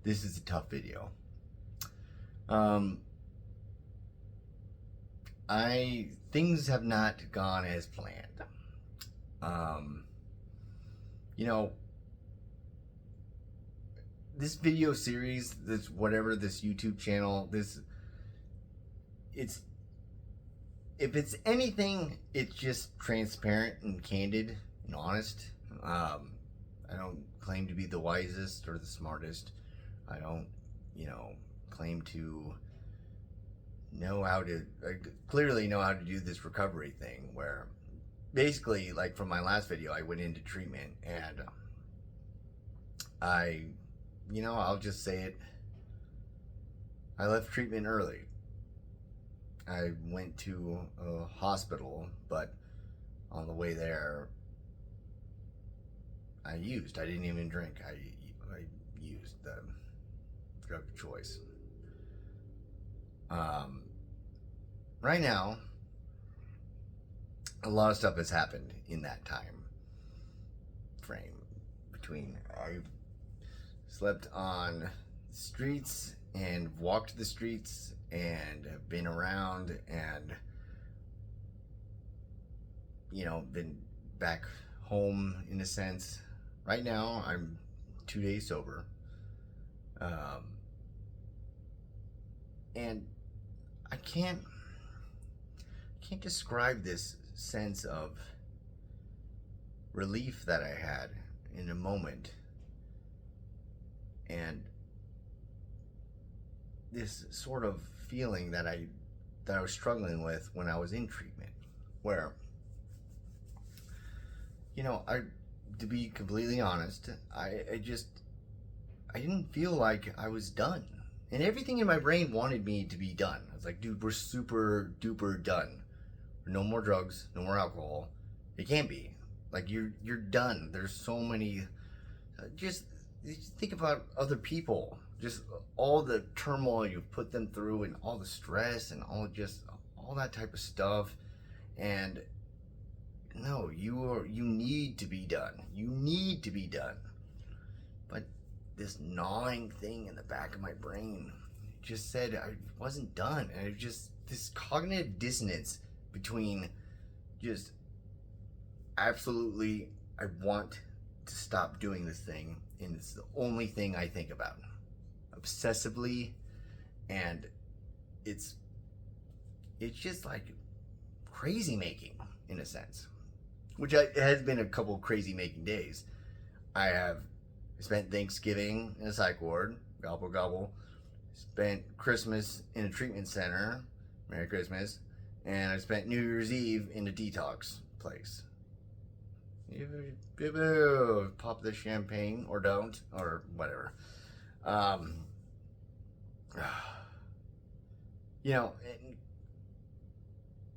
This is a tough video. Things have not gone as planned. Um, you know, this video series, this YouTube channel, it's if it's anything, it's just transparent and candid and honest. I don't claim to be the wisest or the smartest. I don't, claim to clearly know how to do this recovery thing where basically, like from my last video, I went into treatment and I'll just say it. I left treatment early. I went to a hospital, but on the way there, I didn't even drink. I used the drug of choice. Right now, a lot of stuff has happened in that time frame between I slept on the streets and walked the streets and have been around and been back home in a sense. Right now I'm 2 days sober, and I can't describe this sense of relief that I had in a moment, and this sort of feeling that I was struggling with when I was in treatment, where to be completely honest, I didn't feel like I was done, and everything in my brain wanted me to be done. I was like, dude, we're super duper done. No more drugs, no more alcohol. It can't be. Like, you're done. There's so many. Just think about other people. Just all the turmoil you've put them through, and all the stress, and all that type of stuff. And no, you need to be done. You need to be done. But this gnawing thing in the back of my brain just said I wasn't done, and it just this cognitive dissonance between just absolutely I want to stop doing this thing, and it's the only thing I think about obsessively, and it's just like crazy making in a sense, which it has been a couple crazy making days. I have spent Thanksgiving in a psych ward, gobble gobble, spent Christmas in a treatment center, Merry Christmas, and I spent New Year's Eve in a detox place. Pop the champagne or don't, or whatever.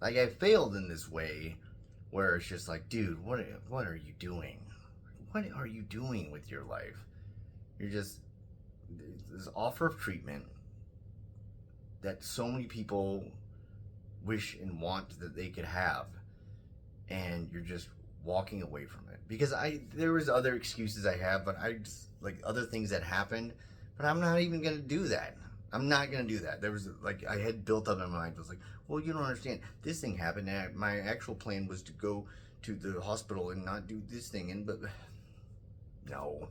Like I failed in this way where it's just like, dude, what are you doing? What are you doing with your life? You're just this offer of treatment that so many people wish and want that they could have, and you're just walking away from it. Because there was other excuses I have, but I just like other things that happened, but I'm not even gonna do that. I'm not gonna do that. There was like I had built up in my mind. I was like, well, you don't understand. This thing happened, and my actual plan was to go to the hospital and not do this thing. And but no,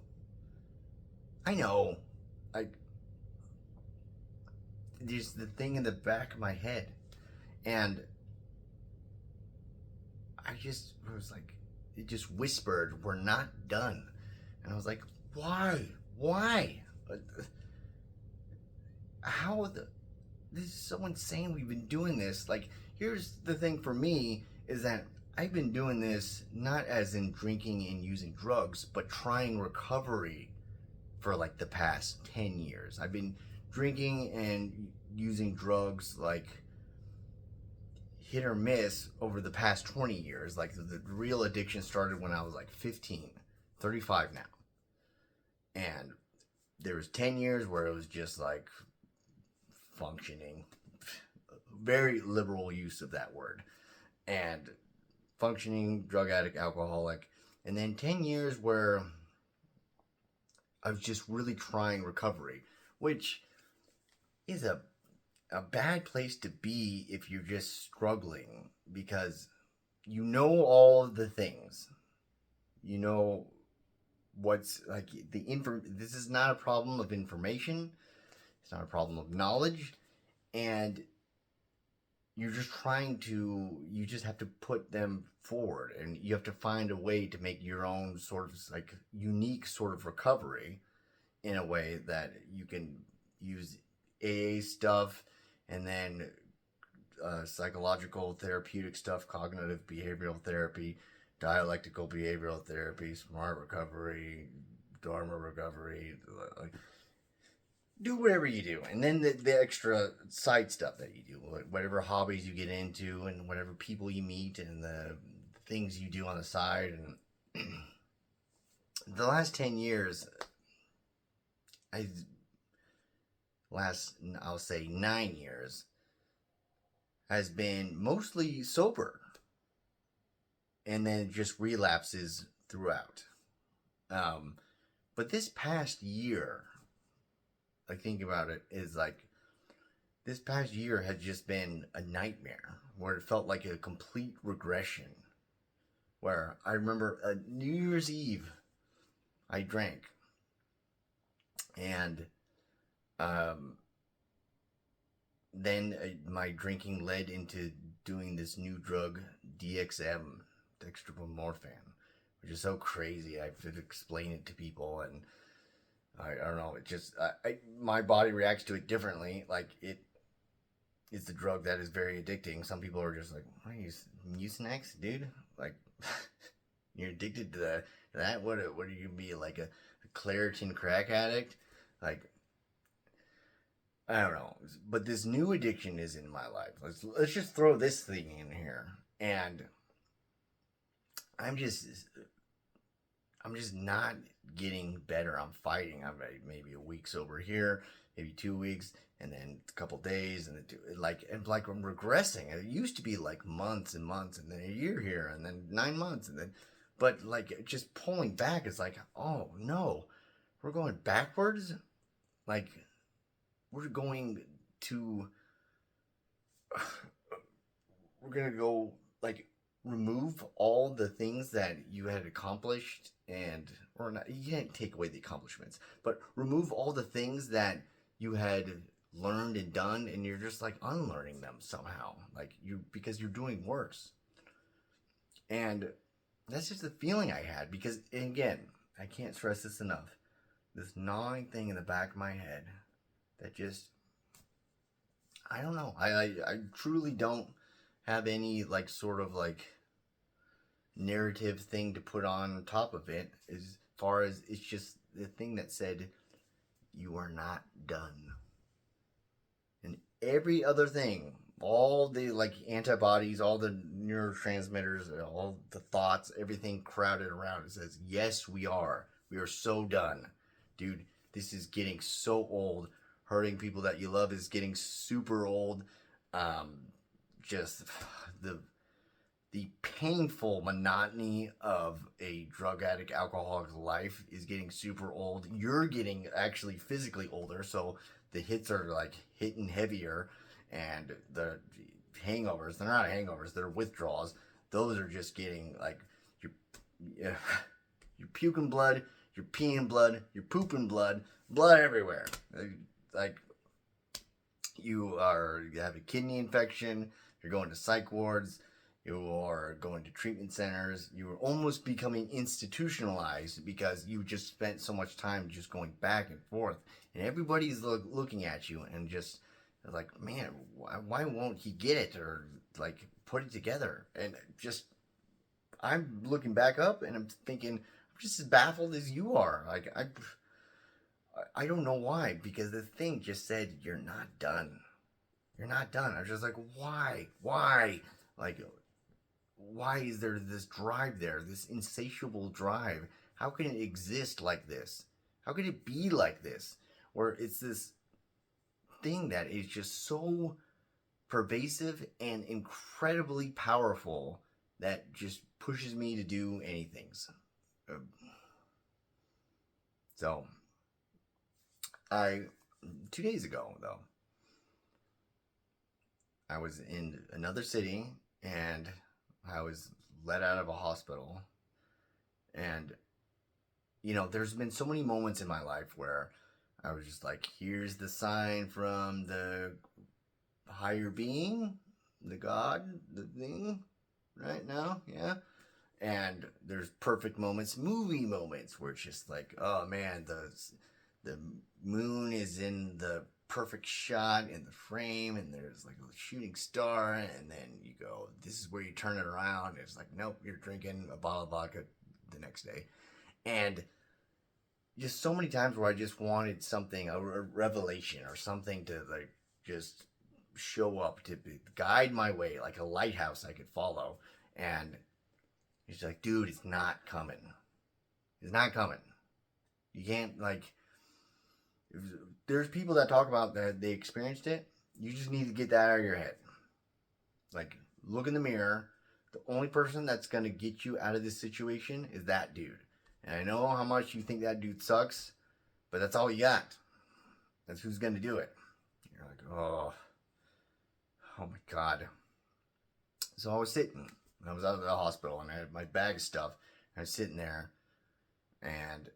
I know, there's the thing in the back of my head, and I was like, it just whispered, "We're not done," and I was like, "Why? Why? How this is so insane. We've been doing this. Like, here's the thing for me is that I've been doing this not as in drinking and using drugs, but trying recovery for like the past 10 years. I've been drinking and using drugs like hit or miss over the past 20 years. Like the real addiction started when I was like 15, 35 now. And there was 10 years where it was just like functioning, very liberal use of that word, and functioning drug addict, alcoholic. And then 10 years where I was just really trying recovery, which is a bad place to be if you're just struggling, because you know all of the things. You know what's like the info. This is not a problem of information. It's not a problem of knowledge, and you're just trying to. You just have to put them forward, and you have to find a way to make your own sort of like unique sort of recovery in a way that you can use AA stuff, and then psychological therapeutic stuff, cognitive behavioral therapy, dialectical behavioral therapy, smart recovery, Dharma recovery. Like, do whatever you do, and then the extra side stuff that you do, whatever hobbies you get into, and whatever people you meet, and the things you do on the side. And the last 10 years, I I'll say 9 years has been mostly sober, and then just relapses throughout. But this past year, like thinking about it, is like this past year has just been a nightmare, where it felt like a complete regression. Where I remember New Year's Eve, I drank, and then my drinking led into doing this new drug, DXM, dextromorphan, which is so crazy. I've explained it to people, and I don't know. It just my body reacts to it differently. Like, it is the drug that is very addicting. Some people are just like, "What are you, Mucinex, dude? Like, you're addicted to that? What are you gonna be, like a Claritin crack addict? Like, I don't know." But this new addiction is in my life. Let's just throw this thing in here, and I'm just not getting better. I'm fighting. I'm maybe a week sober here, maybe 2 weeks, and then a couple days, and then like I'm regressing. It used to be like months and months, and then a year here, and then 9 months, and then, but like just pulling back, it's like, oh no, we're going backwards. Like, we're going to, we're gonna go like remove all the things that you had accomplished, and or not, you can't take away the accomplishments, but remove all the things that you had learned and done, and you're just like unlearning them somehow, like because you're doing worse. And that's just the feeling I had, because, and again, I can't stress this enough, this gnawing thing in the back of my head that just, I don't know, I truly don't have any like sort of like narrative thing to put on top of it, as far as it's just the thing that said, you are not done. And every other thing, all the like antibodies, all the neurotransmitters, all the thoughts, everything crowded around it says, yes, we are so done, dude. This is getting so old. Hurting people that you love is getting super old. Just the painful monotony of a drug addict, alcoholic's life is getting super old. You're getting actually physically older, so the hits are like hitting heavier, and the hangovers, they're not hangovers, they're withdrawals. Those are just getting like, you're puking blood, you're peeing blood, you're pooping blood everywhere. Like, you have a kidney infection, you're going to psych wards, you are going to treatment centers, you are almost becoming institutionalized because you just spent so much time just going back and forth, and everybody's looking at you and just like, man, why won't he get it, or like put it together? And just, I'm looking back up and I'm thinking, I'm just as baffled as you are. Like, I don't know why, because the thing just said, you're not done. You're not done. I was just like, why? Like, why is there this drive there, this insatiable drive? How can it exist like this? How can it be like this? Or it's this thing that is just so pervasive and incredibly powerful that just pushes me to do anything. So, I 2 days ago though, I was in another city and I was let out of a hospital. And there's been so many moments in my life where I was just like, here's the sign from the higher being, the God, the thing, right now, yeah. And there's perfect moments, movie moments, where it's just like, oh man, the moon is in the perfect shot in the frame, and there's like a shooting star, and then you go, this is where you turn it around. It's like, nope, you're drinking a bottle of vodka the next day. And just so many times where I just wanted something, a revelation or something to like just show up to guide my way, like a lighthouse I could follow. And he's like, dude, it's not coming. It's not coming. You can't, like, there's people that talk about that they experienced it. You just need to get that out of your head. Like, look in the mirror. The only person that's going to get you out of this situation is that dude. And I know how much you think that dude sucks, but that's all you got. That's who's going to do it. You're like, oh my God. So I was sitting. I was out of the hospital and I had my bag of stuff. I was sitting there and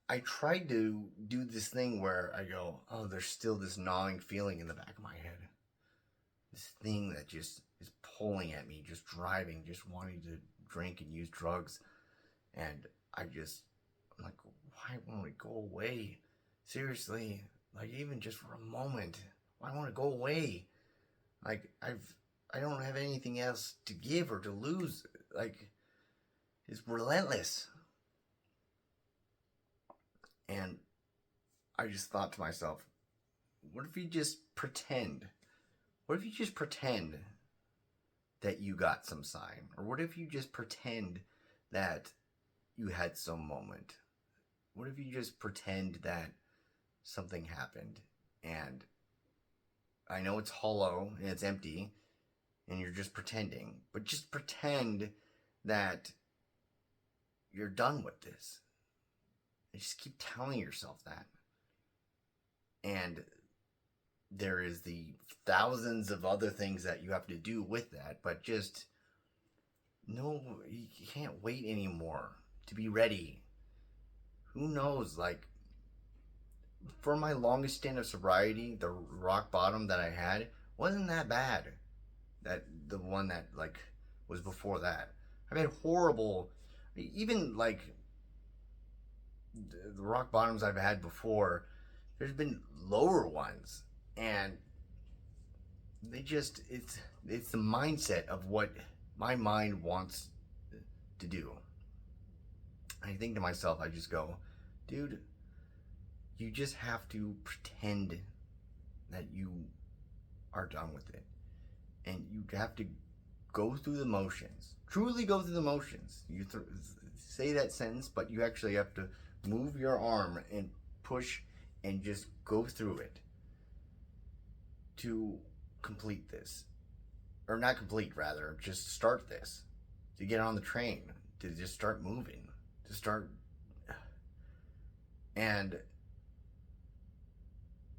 I tried to do this thing where I go, oh, there's still this gnawing feeling in the back of my head. This thing that just is pulling at me, just driving, just wanting to drink and use drugs. And I'm like, why won't it go away? Seriously, like even just for a moment, why won't it go away? Like I don't have anything else to give or to lose. Like it's relentless. And I just thought to myself, what if you just pretend? What if you just pretend that you got some sign? Or what if you just pretend that you had some moment? What if you just pretend that something happened? And I know it's hollow and it's empty and you're just pretending, but just pretend that you're done with this. And just keep telling yourself that. And there is the thousands of other things that you have to do with that, but just no, you can't wait anymore to be ready. Who knows? Like, for my longest stint of sobriety, the rock bottom that I had wasn't that bad. That the one that like was before that. I've had horrible, even like the rock bottoms I've had before. There's been lower ones, and they just it's the mindset of what my mind wants to do. I think to myself, I just go, dude, you just have to pretend that you are done with it. And you have to go through the motions. Truly go through the motions. You say that sentence, but you actually have to move your arm and push and just go through it to complete this. Or not complete, rather, just start this. To get on the train. To just start moving. To start. And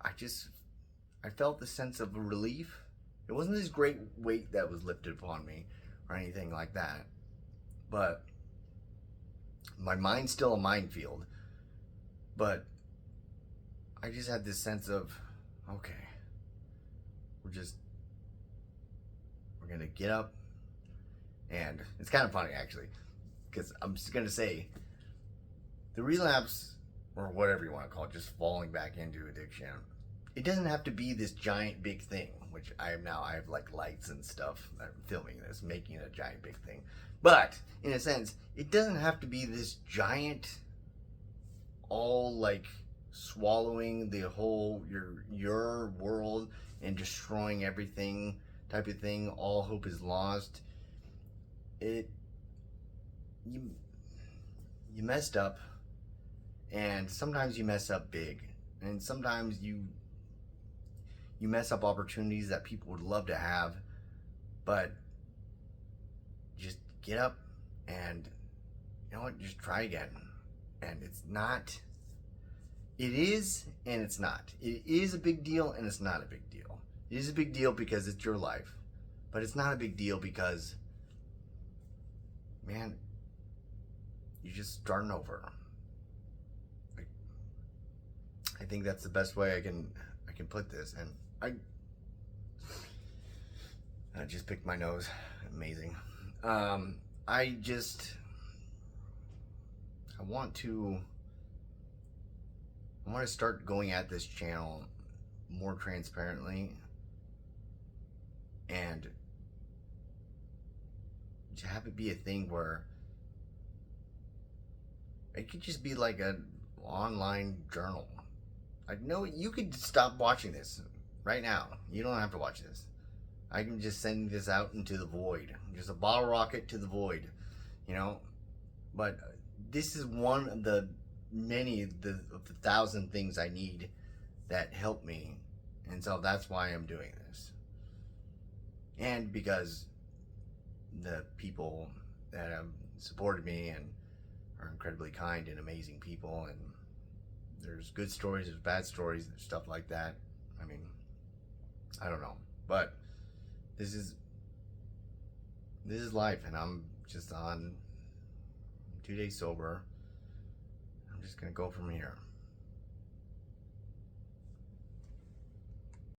I felt the sense of relief. It wasn't this great weight that was lifted upon me or anything like that. But my mind's still a minefield. But I just had this sense of, okay, we're going to get up. And it's kind of funny, actually, because I'm just going to say, the relapse, or whatever you want to call it, just falling back into addiction, it doesn't have to be this giant big thing, which I have like lights and stuff. I'm filming this, making it a giant big thing. But in a sense, it doesn't have to be this giant, all like swallowing the whole your world and destroying everything type of thing. All hope is lost. You messed up, and sometimes you mess up big, and sometimes you mess up opportunities that people would love to have, but just get up and you know what, just try again. And it's not, it is and it's not. It is a big deal and it's not a big deal. It is a big deal because it's your life, but it's not a big deal because, man, you're just starting over. I think that's the best way I can put this. And I just picked my nose. Amazing. I want to start going at this channel more transparently and to have it be a thing where it could just be like an online journal. Like, no, you could stop watching this right now. You don't have to watch this. I can just send this out into the void. Just a bottle rocket to the void, you know? But this is one of the many of the thousand things I need that help me. And so that's why I'm doing this. And because the people that have supported me and are incredibly kind and amazing people, and there's good stories, there's bad stories, there's stuff like that. I mean, I don't know. But this is life, and I'm just on 2 days sober. I'm just gonna go from here.